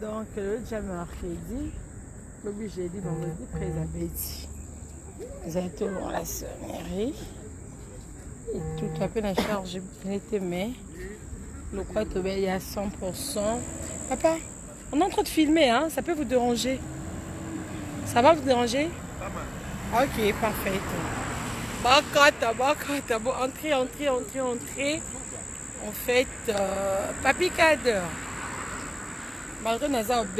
Donc, le mercredi, le jeudi, vendredi, présabéti. Vous avez toujours la sonnerie. Et tout à peine à charge, mais le quoi il y a 100%. Papa, on est en train de filmer, hein? Ça peut vous déranger? Ça va vous déranger? Pas mal. Ok, parfait. Bon, entrez. En fait, Papi Kader. Malgré Nazar B,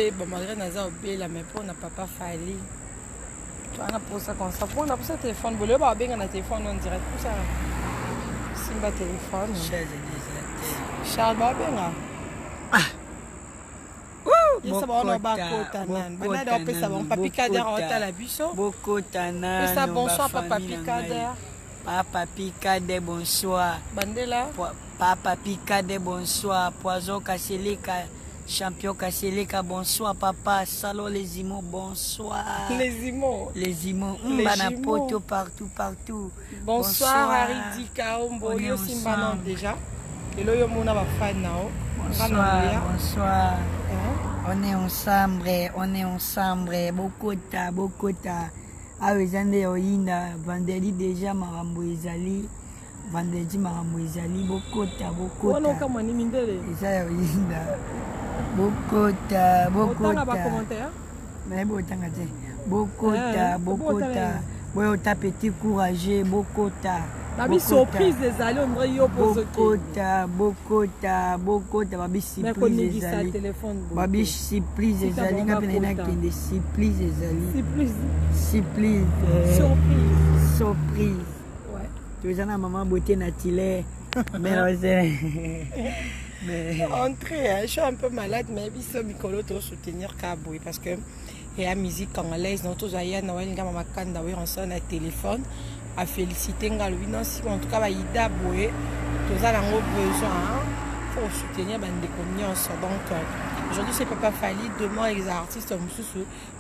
là, mais pour on n'a pas fallu. On a pour ça comme ça. On a pour ça téléphone. Bon, on a bien un téléphone en direct. Pour ça. Simba téléphone. Charles Babena. Ça va on a bakota nan. Bana da opesa bon Papi Kader ota la biso. Bokota nan. Ça bonsoir Papi Kader. Papi Kader bonsoir. Bandela. Papi Kader bonsoir. Poison Kasseleka. Champion Kasseleka, bonsoir papa. Salon les imos, bonsoir. Les imos. Banapoto partout. Bonsoir Aridika Ombo. Yo Simbanon déjà. Et là yo mona ba fan nao. Bonsoir. On est ensemble. Bokota. Awezande oyinda. Vendredi déjà marambo ezali. Vendredi marambo ezali. Bokota. Ono kama ni mindele. Eza oyinda. Bokota. Otanga ba commentaire. Mais botanga te. Bokota. Boyo ta petit courageux. Bokota. Babi surprise des allées, on dirait yo pose. Bokota. Babi surprise des allées. Babi surprise des allées. Nga pena kende surprise des allées. Surprise. Ouais. Tu es na maman beauté naturelle. Mais entrée, je suis un peu malade, mais il faut me soutenir Kaboui parce que et la musique congolaise, notre Zaya Noël Gama Makanda, oui, on sonne à téléphone, à féliciter Ngaloui, non, si en tout cas, il y a Boué, tous a besoin pour soutenir des connaissances. Donc, aujourd'hui, c'est Papa Fali, demain, les artistes,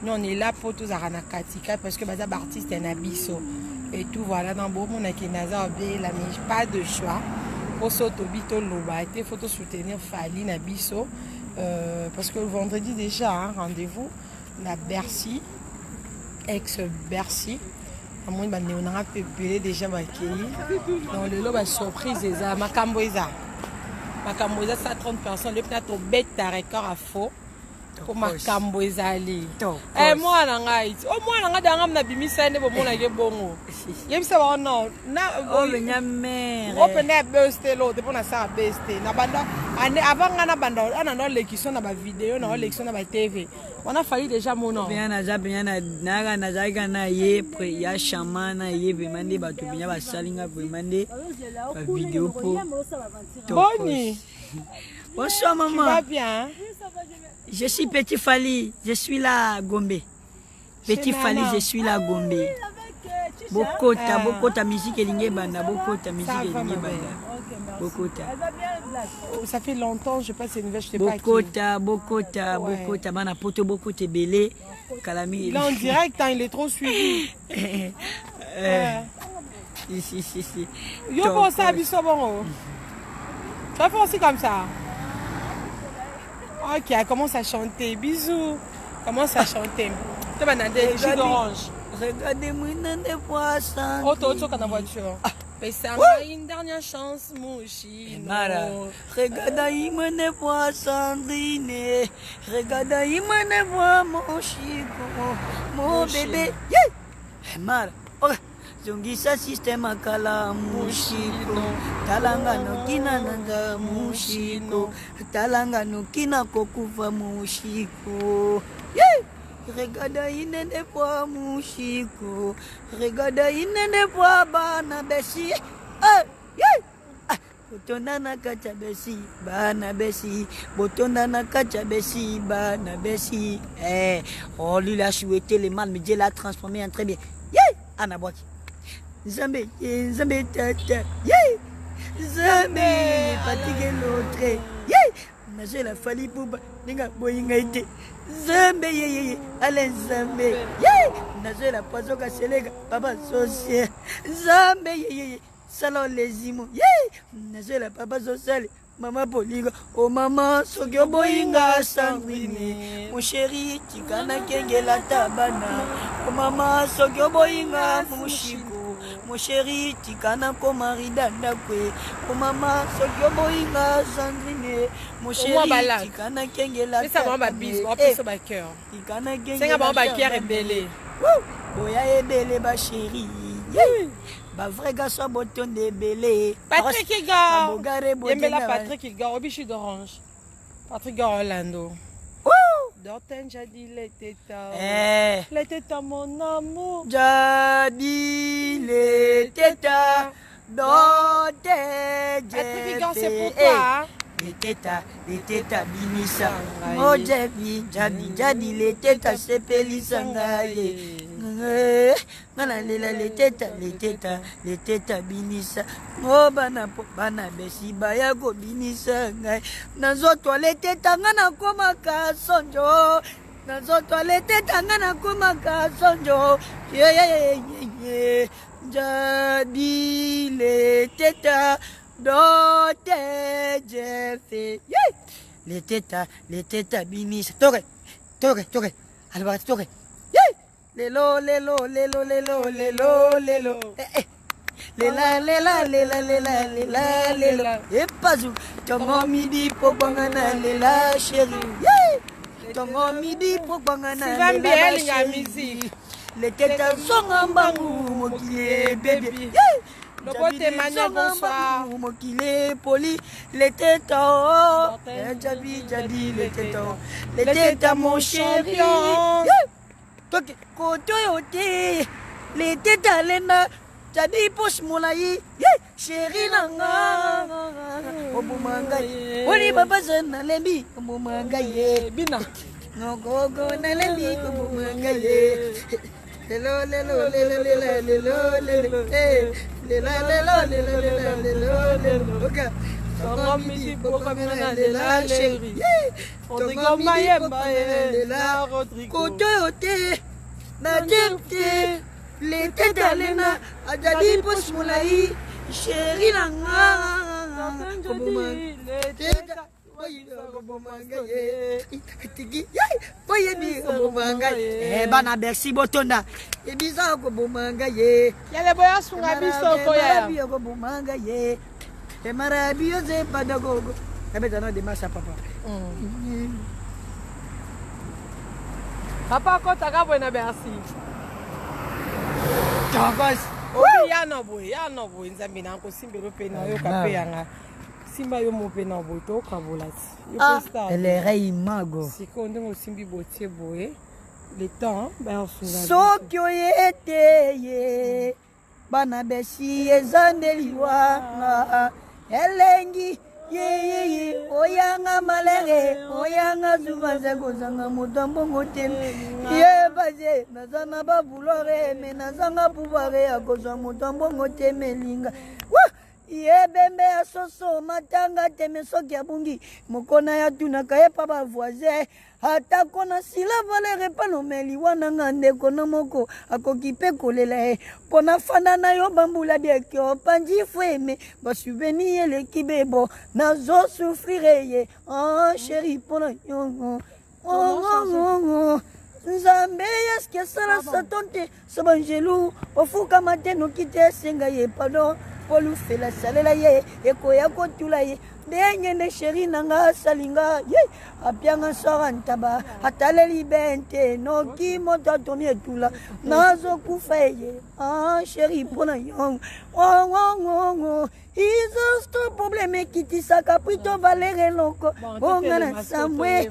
nous on est là pour tous à Ranakatika parce que les artistes sont un abisso. Et tout, voilà, dans le beau monde, qui n'a pas de choix. Pour s'autobito loba, il faut soutenir Fali Nabiso parce que le vendredi déjà un rendez-vous à Bercy, ex-Bercy. À moins de on a pépé déjà accueilli. Dans le lot surprise des Makamboisa. Makamboisa 130 personnes. Le plateau bête à record à faux. Pour Makamboisa ali. Eh moi nanga iti. Oh moi nanga danga na bimisa ne bo mona ke bongo. Yebisa ba non. Na oh benya mère. Open air best lo de pona sa best. Na banda ane avant na banda ana no lekiso na ba vidéo na lekiso na ba TV. On a fallu déjà mon nom. Bien na zaga na ye pre ya chamana ye bemande ba to binya ba salinga bemande ba vidéo pour. Boni. Bonsoir maman. Tu vas bien? Je suis Petit Fali, je suis là Gombe. Petit Fali, je suis là Gombe. Bokota musique elinge banda, Bokota musique elinge banda. Bokota. Ça fait longtemps, je passe une nouvelle, je sais pas. Bokota, bana poto Bokota belé. Kalami. Là en direct, hein, il est trop suivi. Si. Yo bon ça biso bon. Ça fait aussi comme ça. Ok, elle commence à chanter. Bisous. Commence à chanter. Tu vas dans des jus d'orange. Regardez-moi dans des poissons. Oh, tu es dans la voiture. Mais ça une dernière chance, Mouchi. Regardez-moi dans des poissons. Regardez-moi dans des poissons. Mon bébé. Mara. Zongisa system akala mushiko talanga no kina nanga mushiko talanga no kina kokufa mushiko regada inende po mushiko regada inende po bana besi botonda na kacha besi bana besi botonda na kacha besi bana besi oh lui l'a souhaité le mal mais Dieu l'a transformé en très bien Anabwaki Zambé, tata, Zambé, fatigué l'autre, Nagé la Fali Bouba, Ninga Boyinga été, Zambé, allez Zambé, Nagé la Poison Kasselega, Papa Sorcier, Zambé, salon les imo. Yeah! Nazela papa Zosali. Maman Poliga, oh maman, Sogyo Boinga Sandrine. Mon chéri, Tikana Kengela Tabana. Oh maman, Sogyo Boinga Mouchiko. Mon chéri, Tikana Komarida Ndakwe. Oh maman, Sogyo Boinga Sandrine. Mon chéri, Tikana Kengela Tabana. Ça va ma bise, on peut se cœur. Tikana Kengela. C'est un bon Pierre et Bélé. Boya et Bélé, ma chérie. Bah vrai garçon bouton de belé. Patrick Iga. Yemela Patrick Iga, Obichi d'Orange. Patrick Iga Orlando. Dorten Jadi les tétas. Les tétas mon amour. Jadi les tétas. Dorten Patrick Iga c'est pourquoi les tétas binisa. Oh jadi les tétas c'est Pélisangaye. Nana les tétas binisa. Oh bana besi baya go binisa ngai. Nazo toilette tangana koma ka sonjo. Nazo toilette tangana koma ka sonjo. Yeah. Jadi les tétas dote jefe. Les tétas binisa. Toke. Alba toke. Lelo. Lela. Et pas où. Tongo midi pour bangana lela chérie. Tongo midi pour bangana lela chérie. Les tétas sont en bambou, mokile bébé. Le beau témoignage, bonsoir. Mokile poli. Les tétas. Jadi les tétas. Les tétas mon chéri. Kotoyote, les tétas lena, jadi pos mulai, chéri nanga, obumangaye, oli baba zana lembi, obumangaye, bina, ngogo na lembi, obumangaye, lelo, oka. On midi pour camera de la chérie. On dit comme la Rodrigo. Kotoyote, na jepte, les tétalena, ajadi pos mulai, chéri nanga. Les tétas. Bana merci botonda. Et bizarre ko bomangaye. Ya le boya sunga biso ko ya. Ko bomangaye. Et marabio ze padagogo. Abetana de masa papa. Papa ko taka bona merci. Tagos. Obi ya no boy nzambi na ko simbelo pe na yo kape yanga. Simba yo mo pe na boy to kabolati. Elle est rei mago. Si ko ndongo simbi botie boy. Le temps ba sunga. Sokyo yete bana besi ezandeliwa. Elengi ye oyanga malere oyanga zuvaze kozanga mutambo ngoteme ye baze nazana babulore me nazanga pouvoir ya kozwa mutambo ngoteme linga ye bembe ya soso matanga teme soki abungi mokona ya tunaka ye pa bavoisin ata kona sila valere palomeli wana nga ndeko na moko akoki mpe kolela ye mpo na fanda na yo bambula bieke opanzi fweme basuveni eleki bebo nazosufrire ye sheri mpo na yo nzambe eske asala satan te sabanjelu ofukama te noki te esenga ye pardon polufela salela ye ekoya kotula ye ndenge sheri nanga salinga ye apianga sora ntaba ataleli bente noki moto atoni etula nazokufa ye sheri mpona yo izosto probleme ekitisaka pwito valere loko bonga na samwe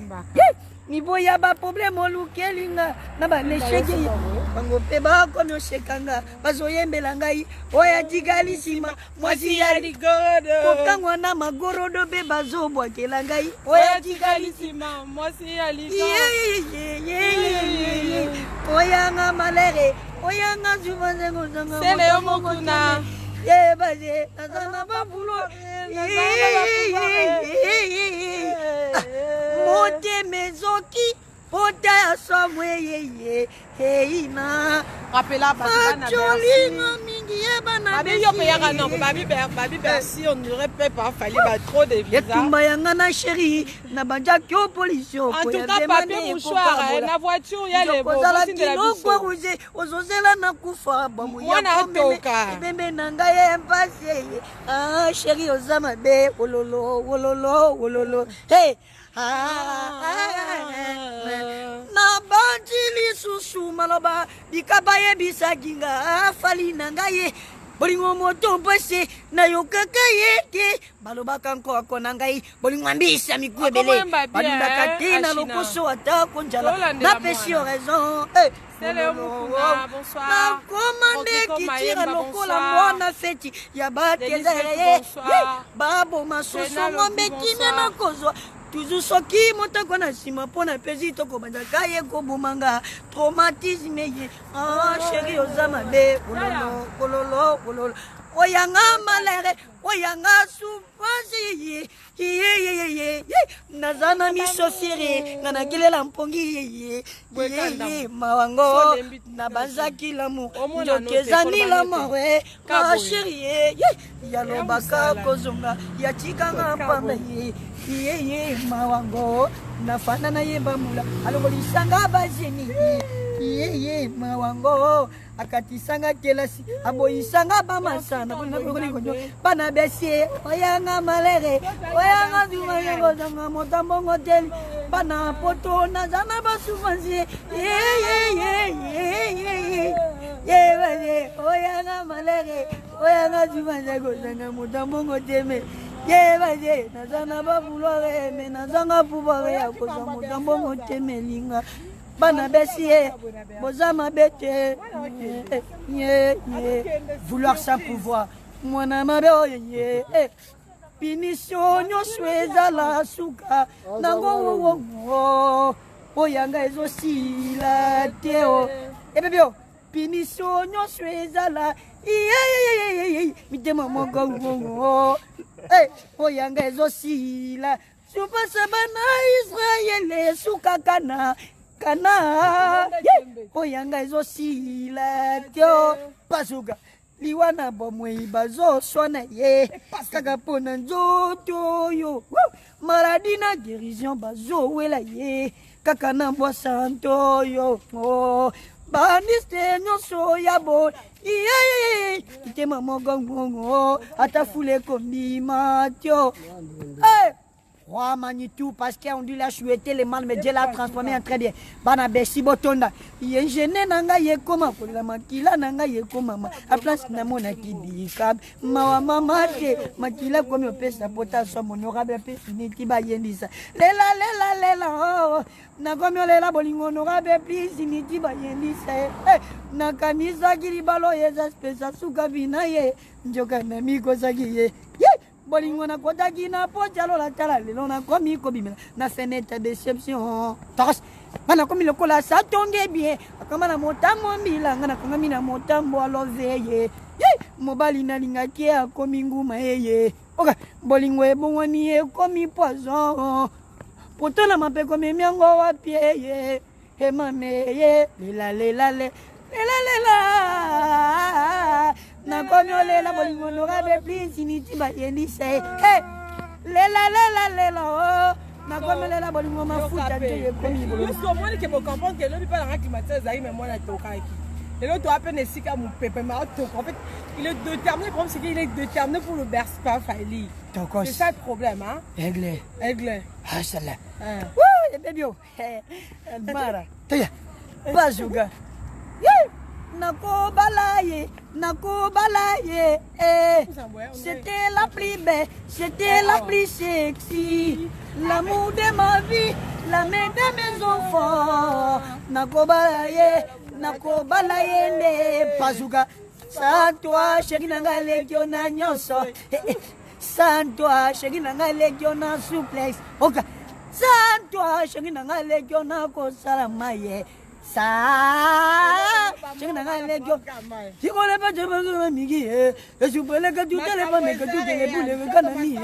nivo ya baproblème olukelinga na balesheke bango mpe bakomi osekanga bazoyembela ngai oyo atikali nsima mwasi ya ligorodo kokangwa na magorodo mpe bazobwakela ngai oyo atikali nsima mwasi ya ligorodo oyanga malere oyanga zuvanzengozanga sele yo mokuna ye baze nazana babulo moteme zoki ota ya somwe ye heina rappela bajolinga mingi ye bana Babi Bercy, on n'aurait pas fallu trop de visa. Chérie, na banja kyo pollution. En tout cas, papier mouchoir, la voiture, il y a les beaux. Ah, chérie, Osama be, ololo, ololo, ololo. Hey! Na banjili susu maloba bikabaye bisaginga fali nangaye bolingo moto mpese na yokaka yeke baloba kanko akona ngai bolingo ambisa mikwebele balindaka te na lokoso ata konjala na pesi raison bonsoir. Commandé qui tire lokola mwana feti ya batezeye babo masoso ngombe kine na kozwa toujours soki motako na nsima mpo na pesi tokobandaka ye kobomanga traumatisme ye chéri oza mabe ololo ololo oyanga malere oyanga souffrance ye naza na miso fiere nga nakelela mpongi ye mawango na banzaki lamu njoki ezani lamore chéri ye yalobaka kozonga yatikanga pamba ye mawango nafana na ye bamula alongolisanga bazeni ye mawango akatisanga kelasi aboyisanga bamasana bana besie oyanga malere oyanga dumayangozanga motambongo teli bana poto nazana basufansi ye oyanga malere oyanga dumayangozanga motambongo teme ye nazana babulore me nazanga pouvoir ya koza motambongo temelinga bana besie bozama bete vouloir sans pouvoir mwana mabe oye punition nyonso ezala suka nango oyanga ezosila te o ebebio punition nyonso ezala mitema moko oyanga ezosila supasa bana Israele suka kana oyanga ezosila tyo pasuka liwana bomwei bazoswana ye kaka mpona nzoto oyo maradi na guérison bazowela ye kaka na mbwa santo oyo baniste nyonso ya bo itema mogongongo ata fule kondima tyo Roi Manitou, parce qu'on dit la chouette, les mal, mais Dieu l'a transformé en très bien. Bana Bessi Botonda. Yen gêné nanga ye koma, pour la makila nanga ye koma. A place na mona ki bikab. Mawa mama te, makila comme on peut sa pota, son honorable pe, niti ba yendisa. Lela, oh. Na comme on lela bolingo honorable pe, niti ba yendisa. Na kanisa kiribalo yeza spesa suka binaye. Njoka na miko sakiye. Bolingo na kotaki na pochalo la tala lelo na komi kobimela na fenêtre déception tos bana komi lokola sa tonge bien akama na motambo mbilanga na kongami na motambo aloveye mobali na lingaki akomi nguma yeye oka bolingo ebongwani ekomi poison potona mape komi miango wapi ye emame lela na konyolela bolingo norabe please initi ba yendise lela na komelela bolingo mafuta te komi bolingo parce que moi que me comprendre que l'autre pas la climatiseur zaï mais moi la tokaki et l'autre à peine ici comme pepe ma to en fait il est déterminé le problème c'est qu'il est déterminé pour le berce pas Fali c'est ça le problème hein aigle ah ça là ouais bébé elle mara toya bazuga Nakobalaye, c'était la plus belle, c'était la plus sexy, l'amour de ma vie, la mère de mes enfants. Nakobalaye, ne Pazuga, sans toi, chérie nanga legiona nyonso, sans toi, chérie nanga legiona souplesse, oka, sans toi, chérie nanga legiona kosalamaye. Ça, je n'ai pas les gars. Si on n'est pas de bonne amie, je suis pas le gars du téléphone, que tu es les boules de canami.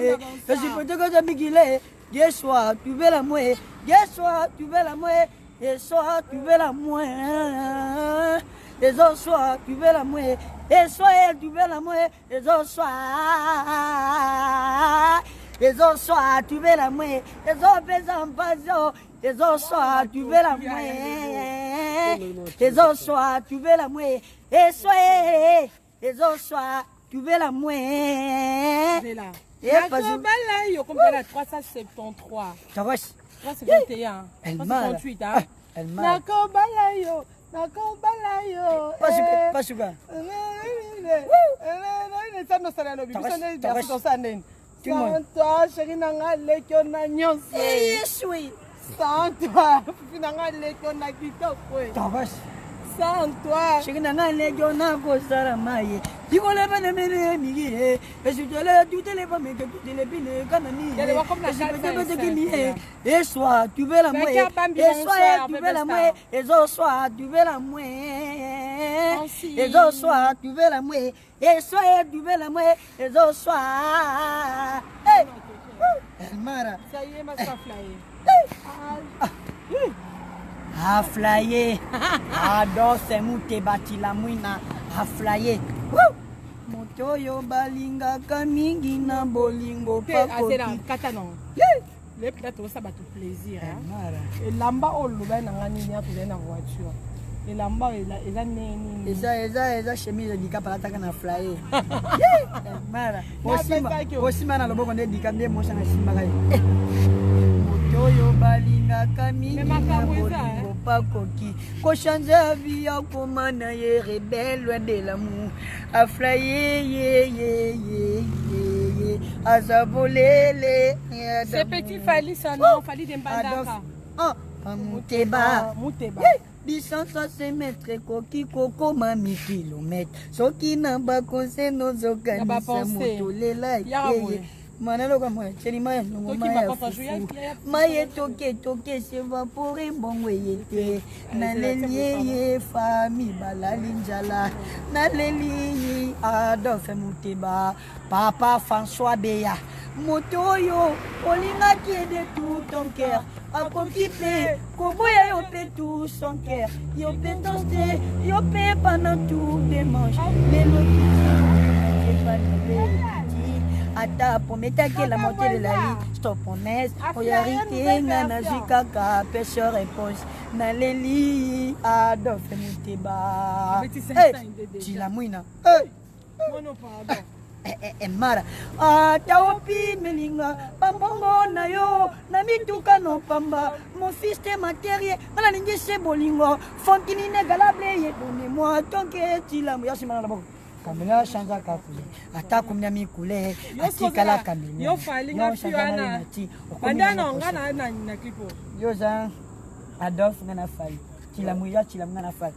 Je suis pas de gars d'amigues. Hier soir, tu veux la mouée. Hier soir, tu veux la mouée. Hier soir, tu veux la mouée. les autres soirs, tu veux la mouille, et soir, tu veux la mouille, les autres soirs, les autres soirs, tu veux la mouille, les autres faisant pas, les autres soirs, tu veux la mouille, les autres soirs, tu veux la mouille, et soir, les autres soirs, tu veux la mouille. Nakobala yo comme la 373. Ça va. 371. 358 hein. Nakobala yo. Pas sugar. Santo, chérie nanga lekyo na nyonso. Yes oui. Santo, nanga lekyo na kitoko. Tabas. Santo, chérie nanga lekyo na kosala maye. Dikole bana mene migi. Est-ce que là tout les pas mais tout les bine kanani. Et soit tu veux la moelle. Et soit tu veux la moelle. Et soit tu veux la moelle. Et soit tu veux la moelle. Et soit tu veux la moelle. Et soit. Hey. Mara. Ça y est ma flyer. A flyer. Ado se mute bati la muina. A flyer. Motoyo balinga kamingi na bolingo pakoti. Kata non. Les plateaux ça va tout plaisir hein. Et lamba o loba na ngani ni atu na voiture. Et lamba eza neni. Eza chemise dika palata kana flyer. Mara. Osima na loboko ne dika mbe mosa na simba kai. Motoyo balinga kamingi na bolingo pakoti. Ko changer vie ya komana ye rebelle loin de l'amour. A flyer Azabolele. C'est petit Fali ça non, Fali d'Embandaka. Muteba. Bisansa se mettre koki koko mami kilomètre. Soki namba konse nozoka nisa motolela. Manalo kwa mwe cheli maya nungu maya fufu. Maye toke se vapore bongwe yete. Naleliye fami balali njala. Naleliye Adolphe Muteba. Papa François Beya. Motoyo, olinga qui est de tout ton cœur. A compliqué, Koboya yo peut tout son cœur. Yo peut danser, yo peut pendant tout dimanche. Les lotis, pas de ata pometa ke la montée de la vie. Stop on est, oyarité, nana zikaka, pêcheur réponse. Naleli, Adolphe Muteba. Chilamouina. Mono pardon. Mara taopi melinga pambongo na yo na mituka no pamba mon fils de matériel na ningi se bolingo fontini ne galable ye donnez-moi tant que tu la ya simana boko kamela changa kakule ata kumnya mikule atikala kamela yo fali nga fiwana bandana ngana na klipo yo za Adolphe ngana fali Chilamuya chilamuna fal.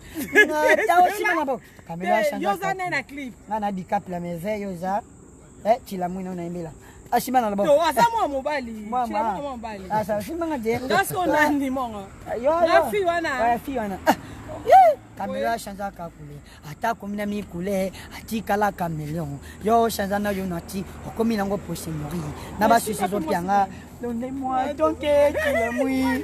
Tao simana bo. Kamera shanga. Yoza na clip. Ngana dikap la meze yoza. Chilamuya na imbela. Ashimana la bo. Yo asa mo mobali. Chilamuya mobali. Asa simanga je. Ngaso nandi monga. Yo. Na fiwana. Wa fiwana. Kamera shanga kakule. Ata komina mi kule atikala kameleon. Yo shanga na yo nati okomi nango posemori. Na ba susu pianga. Donnez-moi ton cœur, Chilamuya.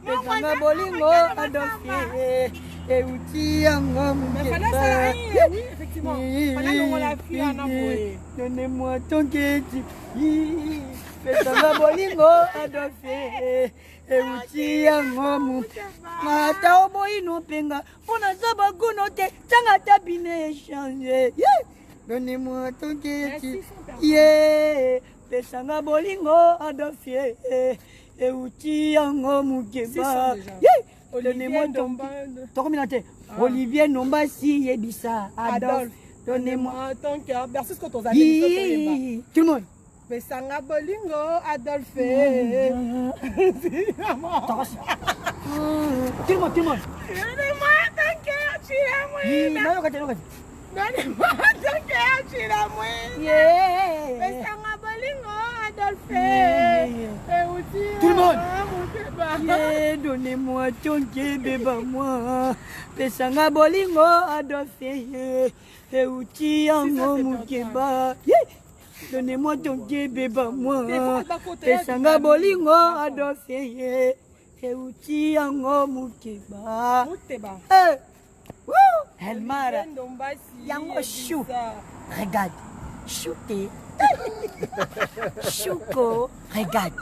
Pesanga bolingo Adolphe et outil en mais fallait ça oui effectivement fallait qu'on la fille en envoyer. Donnez-moi ton cœur. Pesanga bolingo Adolphe et outil en mata oboino penga pona zaba gono te tanga tabine changer. Donnez-moi ton cœur. Pesanga bolingo Adolphe et outil en mukeba. Donnez-moi ton communauté. Olivier Nomba si yebisa Adolphe. Donnez-moi ton cœur. Merci ce que tu as dit. Tout le monde. Pesanga bolingo Adolphe. Tout le monde. Donnez-moi ton cœur, Chilamuya. Donnez-moi ton cœur, Chilamuya. Pesanga bolingo Adolphe. Tout le monde. Donnez-moi ton cœur, bébé moi. Pesanga bolingo Adolphe. Et outil en mukeba. Donnez-moi ton cœur, bébé moi. Pesanga bolingo Adolphe. Et outil en mukeba. Muteba. Elmara. Yango chou. Regarde. Chouté. Chouko. Regarde.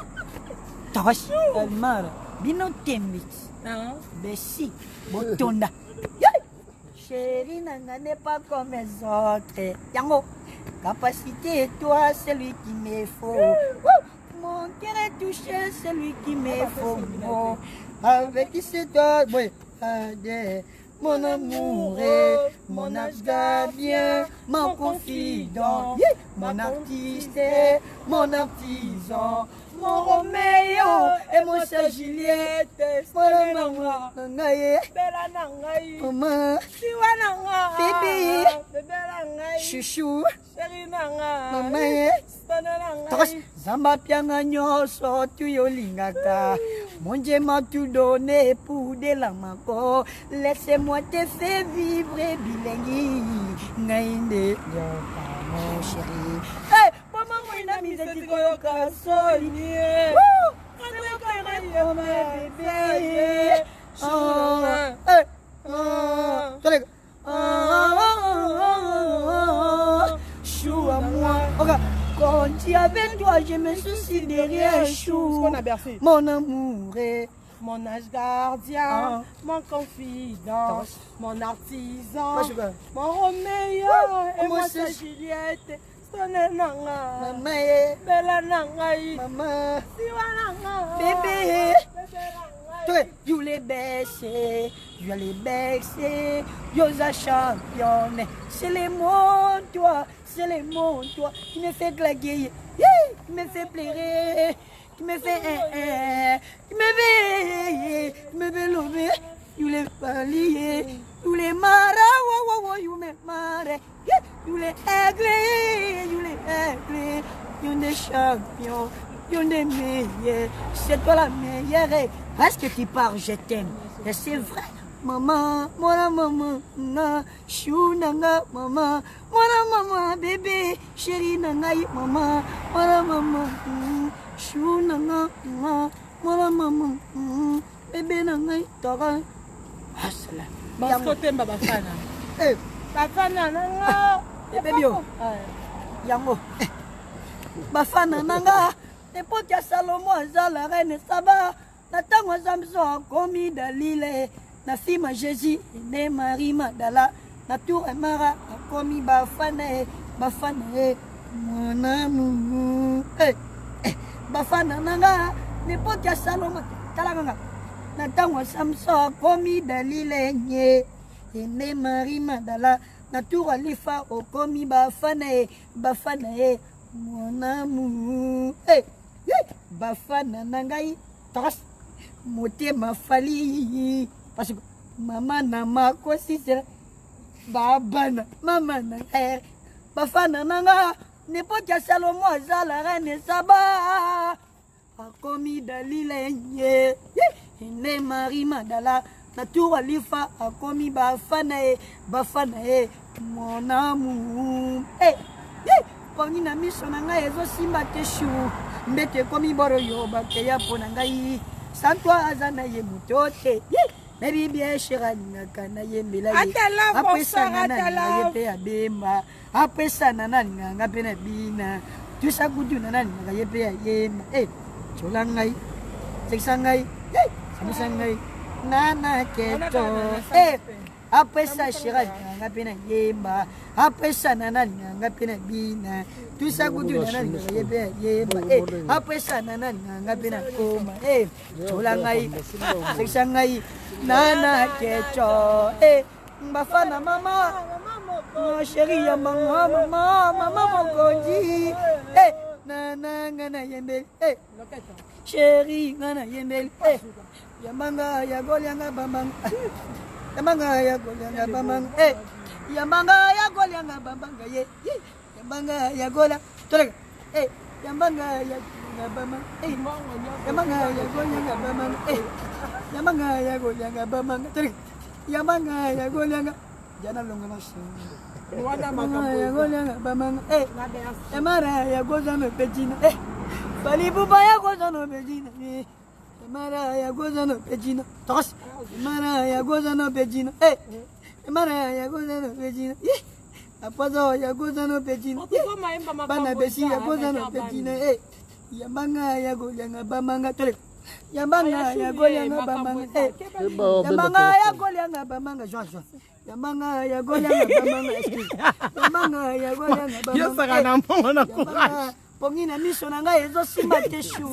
Tosh. Elmara. Bino temit. Bessi. Botonda. Chérie, nana n'est pas comme les autres. Yango. Capacité, toi, c'est lui qui me faut. Mon cœur est touché, c'est lui qui me faut. Avec c'est toi, oui. Mon amour, mon âge gardien, mon confident, mon artiste, mon artisan, mon Roméo et mon sœur Juliette, mon maman, maman, bébé, chouchou, maman, Zamba pianga nyoso tu yolingaka. Mon Dieu m'a tout donné pour de la mako. Laissez-moi te faire vivre bilingue. Naïne, mon chéri. Hey, maman, mon ami, c'est du koyoka soli. Chou à moi. Quand tu es avec toi, je me soucie de rien, chou. Mon amour est mon âge gardien, mon confident, mon artisan, mon Roméo et mon sœur Juliette. Maman, bella nangai, maman, bébé. You les baisser, you les baisser, you la championne. C'est les mots, toi, c'est les mots, toi, qui me fait claquer, qui me fait pleurer, qui me fait qui me fait lever. You les paliers, you les maras, you me marais, you les aigles, you les champions. You les meilleurs, c'est toi la meilleure. Parce que tu pars, je t'aime. Et c'est vrai. Maman, moi maman, na, chou nanga, maman, moi maman, bébé, chérie nanga, maman, moi maman, chou nanga, moi maman, bébé nanga, tora. Ah, cela. Parce que t'aimes Bafana. Eh, Bafana nanga. Bébé, yango. Bafana nanga. N'importe quel Salomon, la reine Saba, Nathan Samson, commis Dalile, na fima Jésus, né Marie Madala, na tour Mara, commis Bafana, mon amour. Bafana nanga, n'importe quel Salomon, Talanga, Nathan Samson, commis Dalile, né Marie Madala, na tour Alifa, commis Bafana, mon amour. Bafana nangai tos motema fali parce que maman na mako sisera baba na maman na bafana nanga n'importe quel Salomon azala reine Saba akomi Dalile ne Marie Madala na tour Alifa akomi bafana mon amour Poni na miso na ngai ezo simba te chou mbete komi boro yo bakeya pona ngai santwa azana ye mutote mebi bien chirani na kana ye mbela ye apesa na ye pe abemba apesa na nani nga pe na bina tusa kudu na nani nga ye pe ye chola ngai seksa ngai samisa ngai nana keto apesa chirani nga pe na yemba apesa na nani nga pe na bina tusa kudu na nani nga ye pe yemba apesa na nani nga pe na koma chola ngai seksa ngai nana keto Bafana mama chérie ya mama mokonzi nana ngana yembe chérie ngana yembe yamanga ya golyanga bambang yamanga ya golyanga bambang yamanga ya golyanga bambang ye yamanga ya gola tole yamanga ya bambang yamanga ya golyanga bambang yamanga ya golyanga bambang tole yamanga ya golyanga jana longa mashi wana manga ya golyanga bambang yamara ya goza no pejina bali buba ya goza no pejina Mara ya goza no pejina tos Mara ya goza no pejina Mana ya goza no pechina. Apozo ya goza no pechina. Bana besi ya goza no pechina. Yambanga ya goza ngabamanga tole. Yambanga ya goza ngabamanga. Yambanga ya goza ngabamanga Jean. Yambanga ya goza ngabamanga excuse. Yambanga ya goza ngabamanga. Yo saka na mbongo na courage. Pongina miso na ngai ezo simba te shu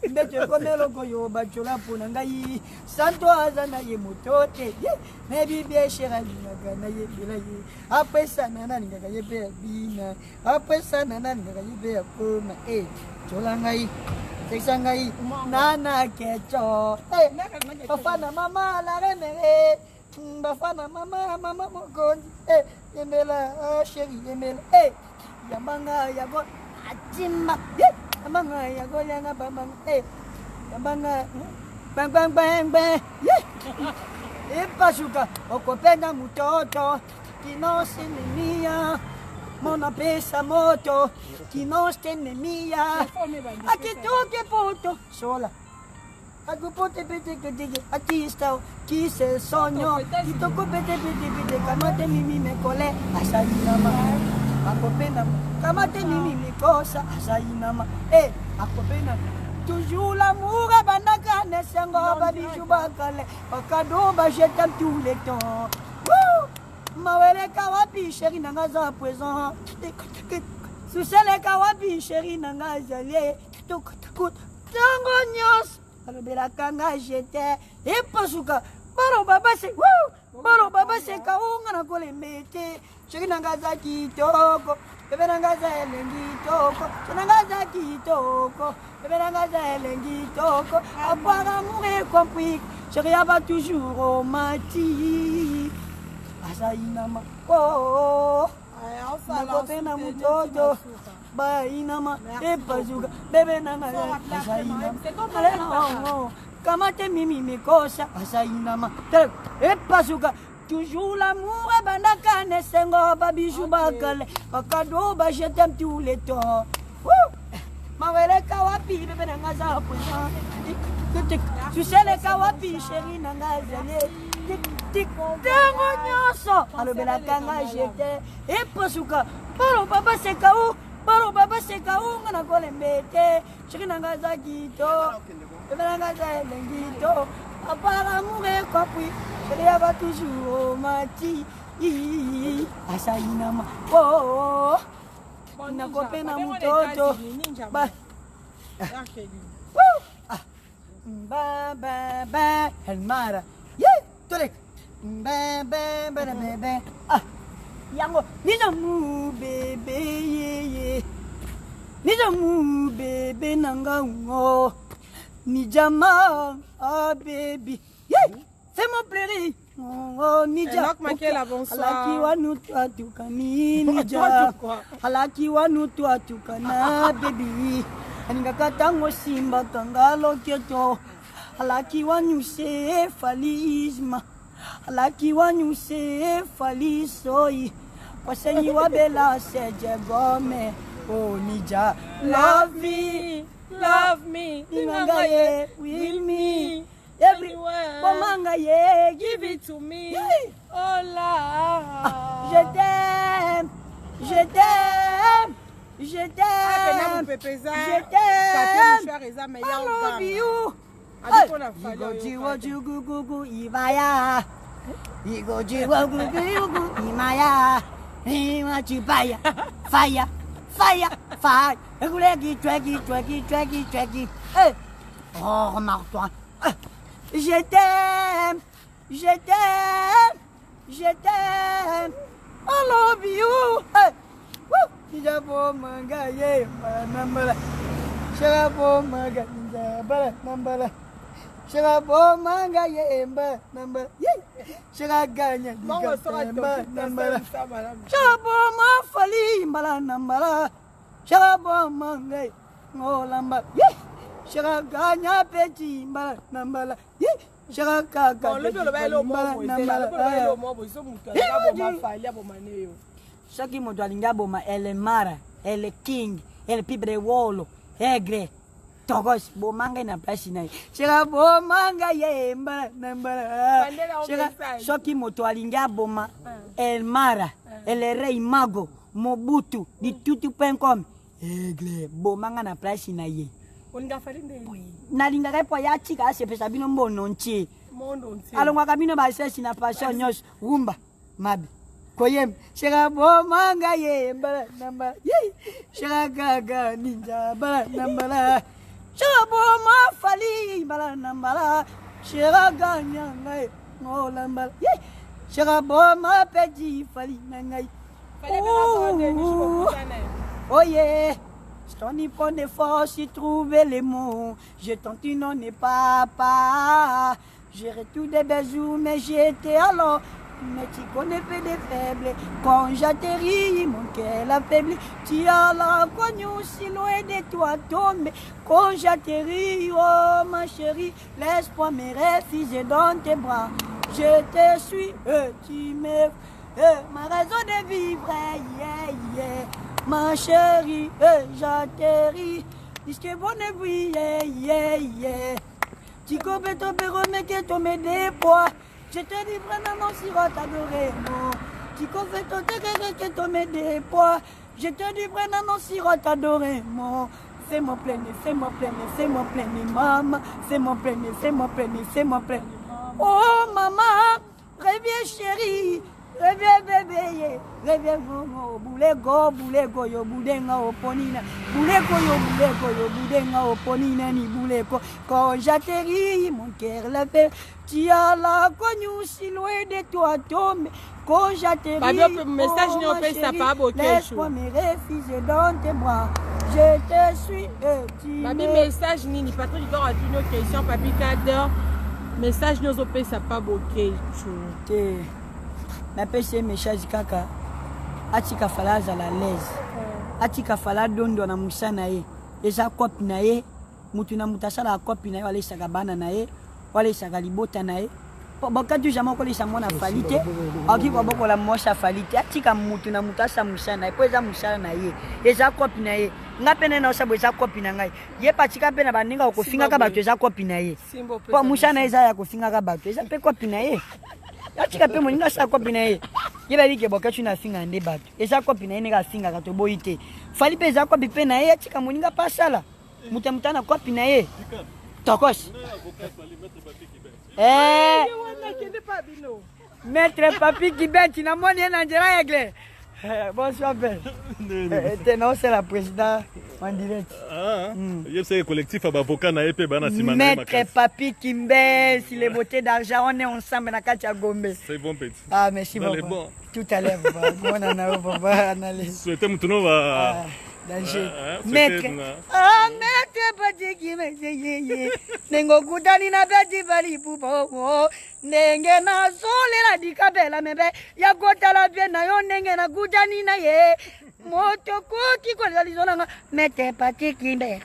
mbete komelo koyo bachola pona ngai santo azana ye motote maybe be shera ninga na ye bila ye apesa nana ninga ye be bina apesa nana ninga ye be pona chola ngai teksa ngai nana kecho bafana mama la rene bafana mama mokonzi yemela sheri yemela yamanga yago Ajima, yamanga ya golyanga bamang, yamanga bang bang, epasuka okopenda mutoto kinosenemia mona pesa moto kinosenemia akitoke poto sola akupote pete ketike akista kise sonyo kitoko pete kamate mimi mekole asayinama akopenda kamate mimi mikosa asayinama akopenda toujours l'amour abandaka nesengo babiju bakale bakadoba je t'aime tous les temps maweleka wapi chéri nanga za présent suseleka wapi chéri nanga zalie tango nyos alobelaka nga jete epasuka baro baba se kaunga na kolemete chéri nanga za kitoko bebe nanga za elengi toko nanga za kitoko bebe nanga za elengi toko apara mourir compris chéri aba toujours romantique asainama nakopena mutoto bainama epazuka bebe nanga asainama kamate mimi mikosa asainama epazuka toujours l'amour abandaka nesengo babiju bakale bakadoba je t'aime tous les temps maweleka wapi bebe nanga za posa suseleka wapi chéri nanga zale tango nyonso alobelaka nga jete epasuka baro baba seka u nga na kolembete chéri nanga za kito bebe nanga za elengito apara moure kopwi chéri aba toujours mati asainama nakopena mutoto ba elmara tolek bebe yango nizamu bebe ye nizamu bebe nanga ngo nijama baby fais-moi plaisir oh nija alaki wanu tuatukani nija alaki wanu tuatukana baby aninga tango simba kangalo kyoto alaki wanyu se falisma alaki wanyu se falisoi wasenyi wabela seje gome oh nija love me ingangaye with me everywhere bomangaye give it to me oh la je t'aime je t'aime I love you Igo jugugugu ibaya Igo jugugugu imaya Imachibaya Fire Egulegi twegi Oh remarque-toi Je t'aime I love you Kijabo mangaye manambala Shabo manga nambala Shabo manga yemba nambala Shaganya nambala Shabo mafali mbala nambala Shabo manga ngolamba Shaganya peti mbala nambala Shagaka Shaki moto alinga boma ele mara ele king ele pibre wolo egre Togos, bomanga na place na. Chega bomanga ye mbala. Chega soki moto alinga boma. El Mara, el rei mago, Mobutu, di tutu.com. Egle, bomanga na place na ye. Onga farinde. Nalinga repo ya chika se pesa bino mbono nchi. Alongwa kabino ba sesi na passion nyos rumba mabi. Koyem, chega bomanga ye mbala namba. Ye. Chega gaga ninja bala namba. Chaboma fali balanambala Chiraga nyangai ngolambala Chiraboma pedi fali nangai Oh yeah Ton hypone est fort si trouver les mots Je tente non n'est pas J'ai tout des bisous mais j'étais alors Mais tu connais peu des faibles Quand j'atterris, mon cœur affaibli Tu as la cognée si loin de toi tomber Quand j'atterris, oh ma chérie Laisse-moi me refuser dans tes bras Je te suis, tu me ma raison de vivre, yeah, yeah Ma chérie, j'atterris Puisque bon nuit, yeah, yeah, yeah Tu coupes ton perro mais que tu me déploies Je te dis vraiment si on t'adorer, non. Tu confais ton terre que tu me déploies. Je te dis vraiment si on t'adorer, non. Fais-moi plainer, fais-moi plainer, fais-moi plainer, maman. Fais-moi plainer, fais-moi plainer, fais-moi plainer. Oh, maman, reviens chérie. Reviens bébé, reviens boulego, yo boudenga oponina. Boulego, yo boudenga oponina ni boulego. Quand j'atterris, mon cœur la fait. Tu as la connue si loin de toi tombe. Quand j'atterris, laisse-moi me refuser dans tes bras. Je te suis et tu me... message nini, patron, il doit une autre question, papi cadre. Message nous opé ça pas bloqué. Na pese message kaka. Atika fala za la lez. Atika fala dondo na musana ye. Eza kopi na ye. Mutu na mutasala kopi na ye wale sagabana na ye. Wale sagalibota na ye. Boka tu jamais ko lisa mona falite. Aki ko boko la mosha falite. Atika mutu na mutasa musana ye. Po eza musana na ye. Eza kopi na ye. Ngapene na osabo eza kopi na ngai. Ye patika pe na baninga ko finga ka bato eza kopi na ye. Po musana eza ya ko finga ka bato. Eza pe kopi na ye. Atika pe moninga sa kopi na ye. Ye ba dike boka tu na finga nde bato. Eza kopi na ye nga finga ka to boite. Fali pe eza kopi pe na ye atika moninga pa sala. Muta na kopi na ye. Tokos. Maître Papi Kibet, na moni na njera yegle. Bonsoir père. Non, c'est la présidente en direct. C'est collectif avocat na EP bana simana. Maître Papi Kimbe, si les beautés d'argent, on est ensemble na Katia Gombe. C'est bon petit. Ah merci beaucoup. Tout à l'heure papa. Bon ana papa analyse. Souhaitez mutuno va danger. Maître. Ah maître Papi Kimbe ye. Nengo kutani na beti bali pupo. Nenge na sole la dikabela mebe ya kota la bien na yo nenge na kutani na ye. Moto koti kwa lizonanga mete Papi Kimbe.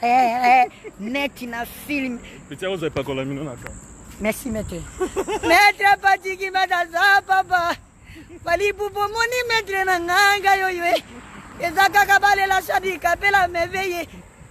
Net na film. Petit vous avez pas colla mino na ka. Merci maître. Maître Papi Kimbe za papa. Bali pupo moni maître na nganga yoyo. Ezaka kabale la shadi kapela meveye.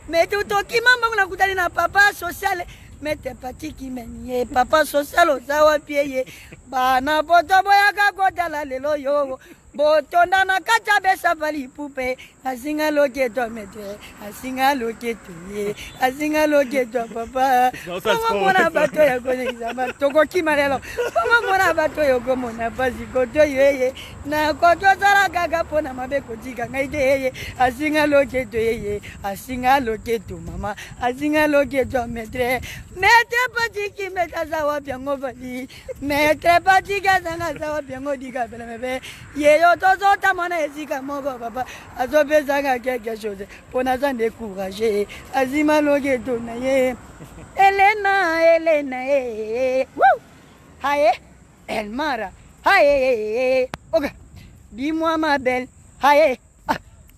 Metu toki mama na kutani na papa social. Mete Papi Kimbe ye papa social ozawa pieye. Bana poto boya kakota la lelo yo. Botonda na kacha besa bali pupe. Asinga loketo mete. Asinga loketo ye. Asinga loketo papa. Kama mona bato ya kone zama. Toko kimarelo. Kama mona bato ya mona pasi koto ye. Na koto zara gaga pona mabe kotika ngaide ye. Asinga loketo ye. Asinga loketo mama. Asinga loketo mete. Mete Papi Kimbe zawa piango bali. Mete Papi Kimbe zawa piango diga bela mebe. Ye yo tozo tamana ezika moko papa. Azobe zanga quelque chose. Pona za décourager. Azima loketo na ye. Elena Woo! Haye. El Mara. Haye. Ok. Dis-moi ma belle. Haye.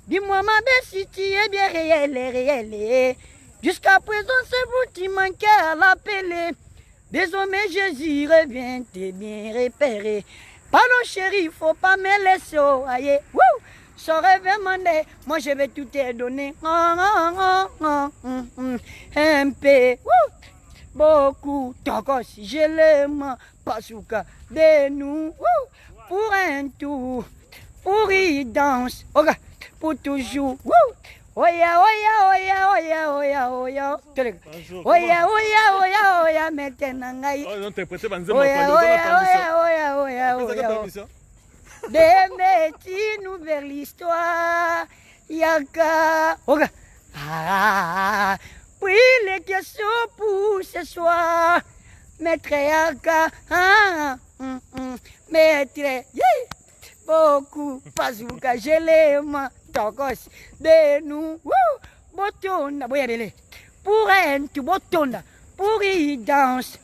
Dis-moi ma belle si tu es bien réelle. Jusqu'à présent, c'est vous qui manquez à l'appeler. Désormais, Jésus revient, t'es bien repéré. Pardon, chérie, faut pas me laisser. Aïe, wouh! J'aurais demandé, moi je vais tout te donner. un peu, beaucoup, tokos, je l'aime, Pasuka, de nous, pour un tour, pour y danse, pour toujours, oya, oya, oya, oya, oya, oya, oya, oya, oya, oya, maintenant, oya, oya, oya, oya, oya, des métiers vers l'histoire, yaka, puis les questions pour ce soir, maître yaka, maître, beaucoup, Pasuka, je l'aime, tokos, de nous, botonda, pour un tout botonda, pour y danse,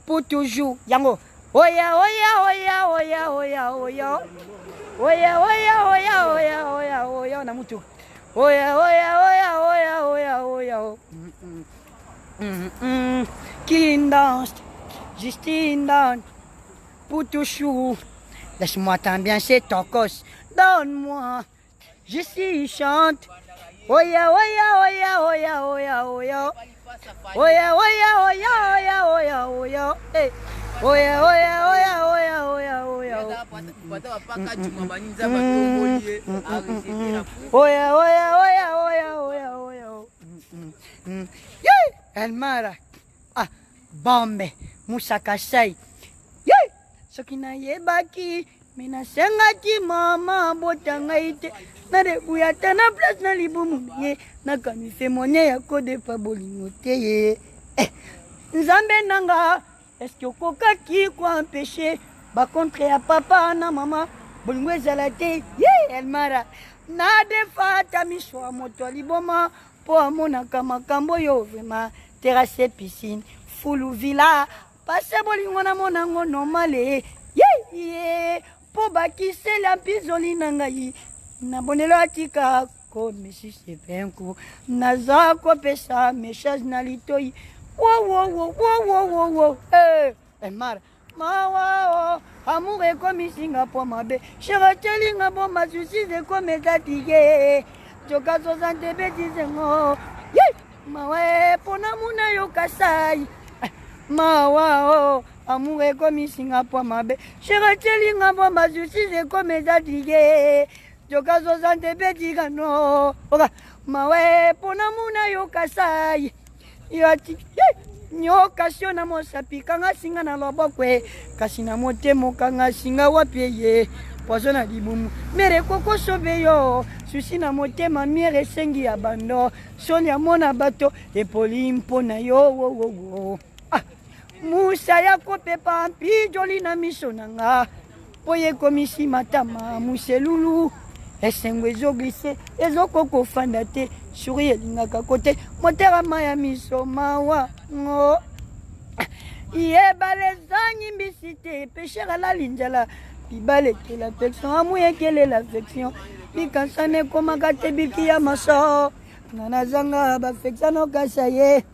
pour toujours, yango, oya, oya, oya, oya, oya, oya, oya, oya, oya, oya, oya, oya, namutu, oya, oya, oya, oya, oya, oya, qui danse, Justine danse, pour toujours, laisse-moi t'ambiancer, tokos, donne-moi, je suis chante, oya, oya, oya, oya, oya, oya, oya, oya, oya, oya, oya, oya, hey. Oya, oya, oya, oya, oya, oya, oya, oya, oya, oya, oya, Elmara, Bombe, Musakasai, Sokina yebaki, mina sengaki mama botangaite, na rebuya tana place na libumu ye, na kamife monye ya kode pa bolingote ye, Nzambe nanga. Est-ce que koka qui quoi empêcher ba contre ya papa na mama bolingo ezalate elmara na defa tamiswa moto liboma po amona kama kambo yo vraiment terrasse piscine fulu villa passe bolingo na mona ngo normale po bakise la bizoli nanga na bonelo atika ko mesi sepenku naza ko pesa message na litoi Wow, hey, Mara, Mawa, amour est comme Singapour, ma bé, chérie, telinga bon, ma souci, c'est comme étatique, Joka 60 bêtises, Mawa, Ponamuna Yokasai, Mawa, amour est comme Singapour, ma bé, chérie, telinga bon, ma souci, c'est comme étatique, Joka 60 bêtises, no, Mawa, Ponamuna Yokasai. Yati nyoka sio na mosapi kanga singa na lobokwe kasi na motemo kanga singa wapeye pozo na libumu mere koko sobeyo susi na motema mere sengi ya bando soni amona bato epoli mpona yo musa ya kopepa mpi joli na miso nanga poye komisi matama muselulu esengo ezoglise ezokoko fanda te suri elingaka kote motera maya miso mawa ngo yebale zangi mbisi te peshera la linjala bibale ke l'affection amuye kele l'affection bikansane komaka te biki ya maso nanazanga bafeksano kasa ye